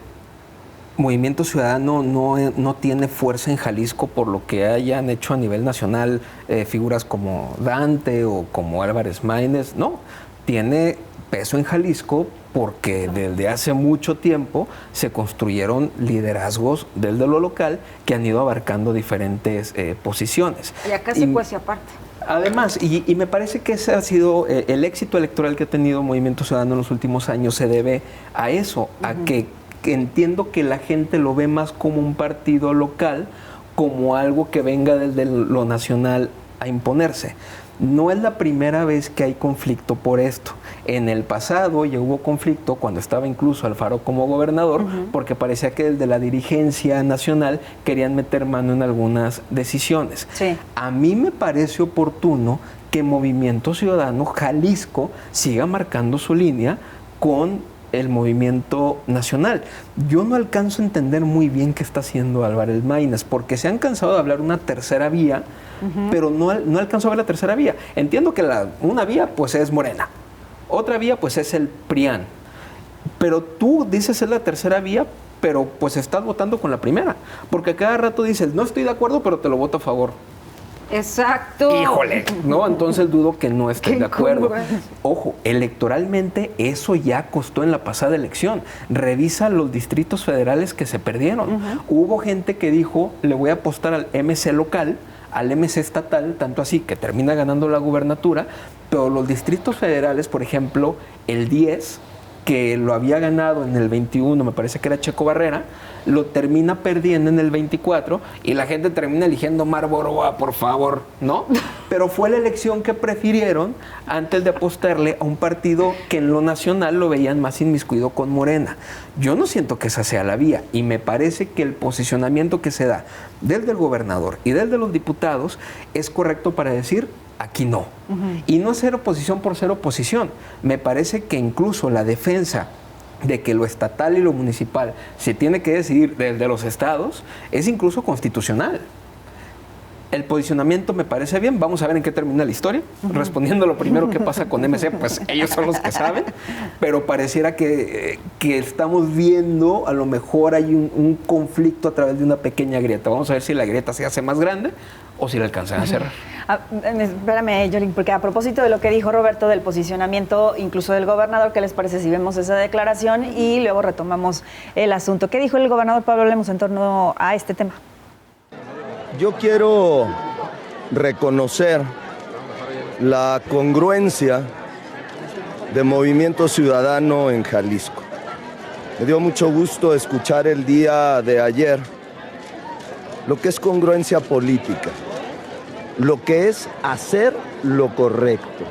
Movimiento Ciudadano no tiene fuerza en Jalisco por lo que hayan hecho a nivel nacional figuras como Dante o como Álvarez Maínez, no, tiene peso en Jalisco porque desde hace mucho tiempo se construyeron liderazgos desde lo local que han ido abarcando diferentes posiciones. Y acá se cuece aparte. Además, y me parece que ese ha sido el éxito electoral que ha tenido Movimiento Ciudadano en los últimos años, se debe a eso, uh-huh. a que entiendo que la gente lo ve más como un partido local, como algo que venga desde lo nacional a imponerse. No es la primera vez que hay conflicto por esto. En el pasado ya hubo conflicto cuando estaba incluso Alfaro como gobernador, uh-huh. porque parecía que desde la dirigencia nacional querían meter mano en algunas decisiones. Sí. A mí me parece oportuno que Movimiento Ciudadano Jalisco siga marcando su línea con el movimiento nacional. Yo no alcanzo a entender muy bien qué está haciendo Álvarez Maínez, porque se han cansado de hablar una tercera vía, uh-huh. pero no alcanzo a ver la tercera vía. Entiendo que una vía pues es Morena, otra vía pues es el PRIAN, pero tú dices es la tercera vía, pero pues estás votando con la primera, porque cada rato dices no estoy de acuerdo, pero te lo voto a favor. Exacto. Híjole, ¿no? Entonces dudo que no estés de acuerdo. Ojo, electoralmente eso ya costó en la pasada elección. Revisa los distritos federales que se perdieron. Uh-huh. Hubo gente que dijo, le voy a apostar al MC local, al MC estatal, tanto así que termina ganando la gubernatura, pero los distritos federales, por ejemplo, el 10, que lo había ganado en el 21, me parece que era Checo Barrera, lo termina perdiendo en el 24 y la gente termina eligiendo Mar Boroa, por favor, ¿no? Pero fue la elección que prefirieron antes de apostarle a un partido que en lo nacional lo veían más inmiscuido con Morena. Yo no siento que esa sea la vía y me parece que el posicionamiento que se da desde el gobernador y desde los diputados es correcto para decir aquí no. Uh-huh. Y no ser oposición por ser oposición. Me parece que incluso la defensa de que lo estatal y lo municipal se tiene que decidir desde los estados es incluso constitucional. El posicionamiento me parece bien, vamos a ver en qué termina la historia. Uh-huh. Respondiendo lo primero que pasa con MC, pues ellos son los que saben, pero pareciera que estamos viendo, a lo mejor hay un conflicto a través de una pequeña grieta. Vamos a ver si la grieta se hace más grande o si la alcanzan a cerrar. Espérame, Yolín, porque a propósito de lo que dijo Roberto del posicionamiento incluso del gobernador, ¿qué les parece si vemos esa declaración y luego retomamos el asunto? ¿Qué dijo el gobernador Pablo Lemos en torno a este tema? Yo quiero reconocer la congruencia de Movimiento Ciudadano en Jalisco. Me dio mucho gusto escuchar el día de ayer lo que es congruencia política, lo que es hacer lo correcto.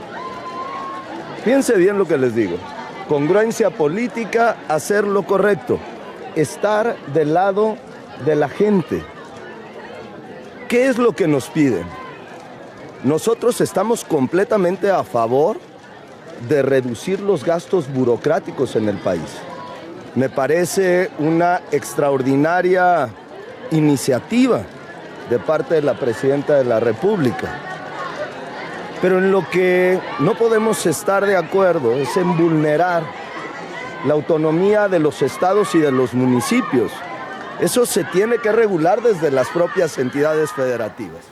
Fíjense bien lo que les digo. Congruencia política, hacer lo correcto, estar del lado de la gente. ¿Qué es lo que nos piden? Nosotros estamos completamente a favor de reducir los gastos burocráticos en el país. Me parece una extraordinaria iniciativa de parte de la Presidenta de la República. Pero en lo que no podemos estar de acuerdo es en vulnerar la autonomía de los estados y de los municipios. Eso se tiene que regular desde las propias entidades federativas.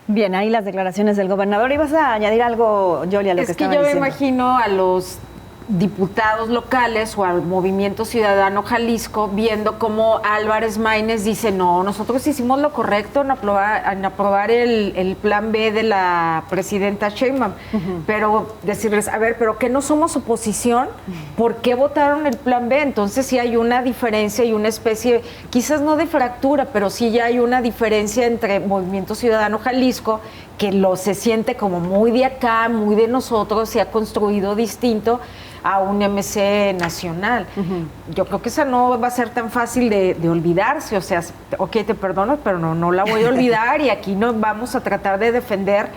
Bien, ahí las declaraciones del gobernador. ¿Ibas a añadir algo, Yoli, a lo que estaba diciendo? Es que yo me imagino a los diputados locales o al Movimiento Ciudadano Jalisco viendo cómo Álvarez Maínez dice, no, nosotros hicimos lo correcto en aprobar el plan B de la presidenta Sheinbaum, pero decirles, a ver, pero que no somos oposición, ¿por qué votaron el plan B? Entonces sí hay una diferencia y una especie, quizás no de fractura, pero sí ya hay una diferencia entre Movimiento Ciudadano Jalisco, que se siente como muy de acá, muy de nosotros, se ha construido distinto a un MC nacional. Yo creo que esa no va a ser tan fácil de olvidarse, o sea, ok, te perdono, pero no la voy a olvidar y aquí nos vamos a tratar de defender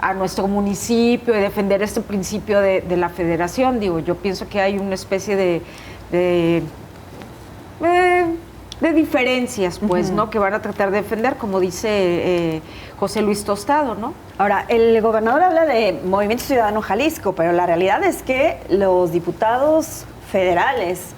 a nuestro municipio y defender este principio de la federación. Digo, yo pienso que hay una especie de diferencias, pues, ¿no? Que van a tratar de defender, como dice José Luis Tostado, ¿no? Ahora, el gobernador habla de Movimiento Ciudadano Jalisco, pero la realidad es que los diputados federales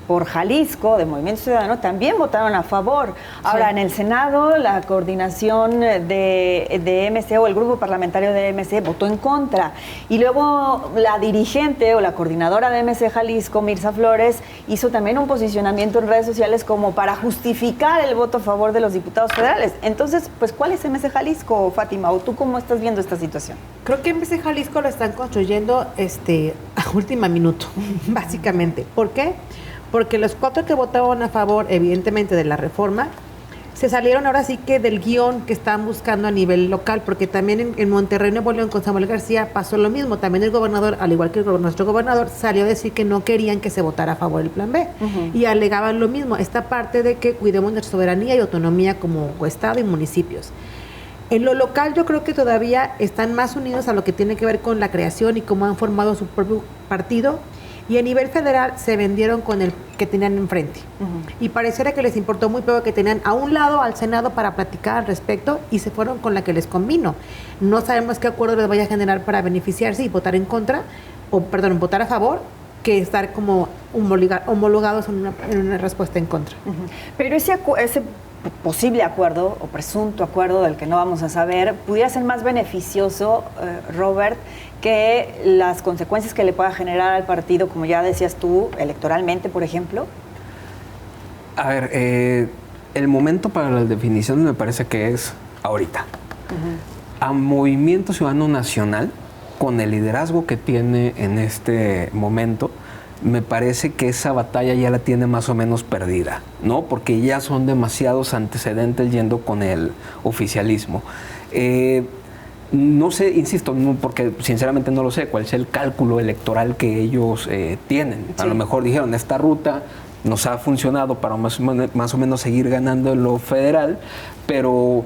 por Jalisco, de Movimiento Ciudadano, también votaron a favor. Ahora, sí. En el Senado, la coordinación de MC o el grupo parlamentario de MC votó en contra. Y luego la dirigente o la coordinadora de MC Jalisco, Mirza Flores, hizo también un posicionamiento en redes sociales como para justificar el voto a favor de los diputados federales. Entonces, pues, ¿cuál es MC Jalisco, Fátima? ¿O tú cómo estás viendo esta situación? Creo que MC Jalisco lo están construyendo a última minuto, básicamente. ¿Por qué? Porque los 4 que votaban a favor, evidentemente, de la reforma, se salieron ahora sí que del guión que estaban buscando a nivel local, porque también en Monterrey, Nuevo León, con Samuel García pasó lo mismo. También el gobernador, al igual que nuestro gobernador, salió a decir que no querían que se votara a favor del plan B. Y alegaban lo mismo, esta parte de que cuidemos nuestra soberanía y autonomía como Estado y municipios. En lo local yo creo que todavía están más unidos a lo que tiene que ver con la creación y cómo han formado su propio partido. Y a nivel federal se vendieron con el que tenían enfrente. Y pareciera que les importó muy poco que tenían a un lado al Senado para platicar al respecto y se fueron con la que les convino. No sabemos qué acuerdo les vaya a generar para beneficiarse y votar en contra, votar a favor, que estar como homologados en una respuesta en contra. Pero ese posible acuerdo o presunto acuerdo del que no vamos a saber pudiera ser más beneficioso, Robert, que las consecuencias que le pueda generar al partido, como ya decías tú, electoralmente, por ejemplo. A ver, el momento para las definiciones me parece que es ahorita. A Movimiento Ciudadano Nacional, con el liderazgo que tiene en este momento, me parece que esa batalla ya la tiene más o menos perdida, ¿no? Porque ya son demasiados antecedentes yendo con el oficialismo. No sé, insisto, porque sinceramente no lo sé, cuál es el cálculo electoral que ellos tienen. Sí. A lo mejor dijeron, esta ruta nos ha funcionado para más o menos seguir ganando en lo federal, pero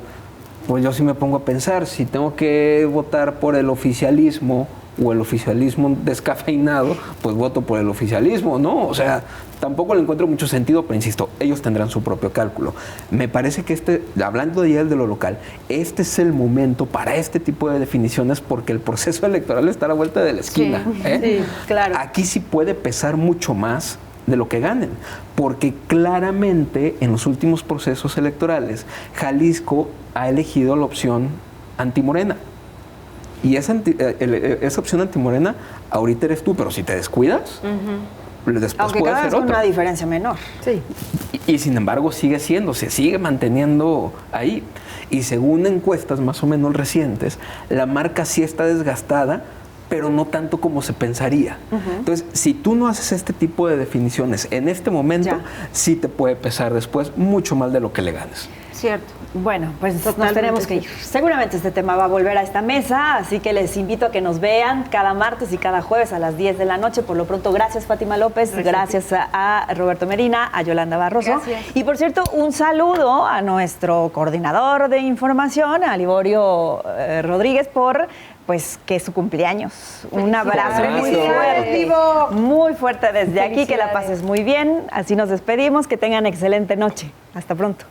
pues yo sí me pongo a pensar, si tengo que votar por el oficialismo o el oficialismo descafeinado, pues voto por el oficialismo, ¿no? O sea, tampoco le encuentro mucho sentido, pero insisto, ellos tendrán su propio cálculo. Me parece que hablando ya de lo local, este es el momento para este tipo de definiciones porque el proceso electoral está a la vuelta de la esquina. Sí, sí, claro. Aquí sí puede pesar mucho más de lo que ganen, porque claramente en los últimos procesos electorales, Jalisco ha elegido la opción antimorena. Y esa opción antimorena, ahorita eres tú, pero si te descuidas, después aunque puede cada ser vez con otro. una diferencia menor. Sí. Y sin embargo se sigue manteniendo ahí. Y según encuestas más o menos recientes, la marca sí está desgastada, pero no tanto como se pensaría. Entonces, si tú no haces este tipo de definiciones en este momento, sí te puede pesar después mucho más de lo que le ganes. Cierto. Bueno, pues nos tenemos que ir. Seguramente este tema va a volver a esta mesa, así que les invito a que nos vean cada martes y cada jueves a las 10 de la noche. Por lo pronto, gracias Fátima López, gracias a Roberto Medina, a Yolanda Barroso. Gracias. Y por cierto, un saludo a nuestro coordinador de información, a Liborio Rodríguez, por pues que es su cumpleaños. Un abrazo muy fuerte desde aquí, que la pases muy bien. Así nos despedimos, que tengan excelente noche. Hasta pronto.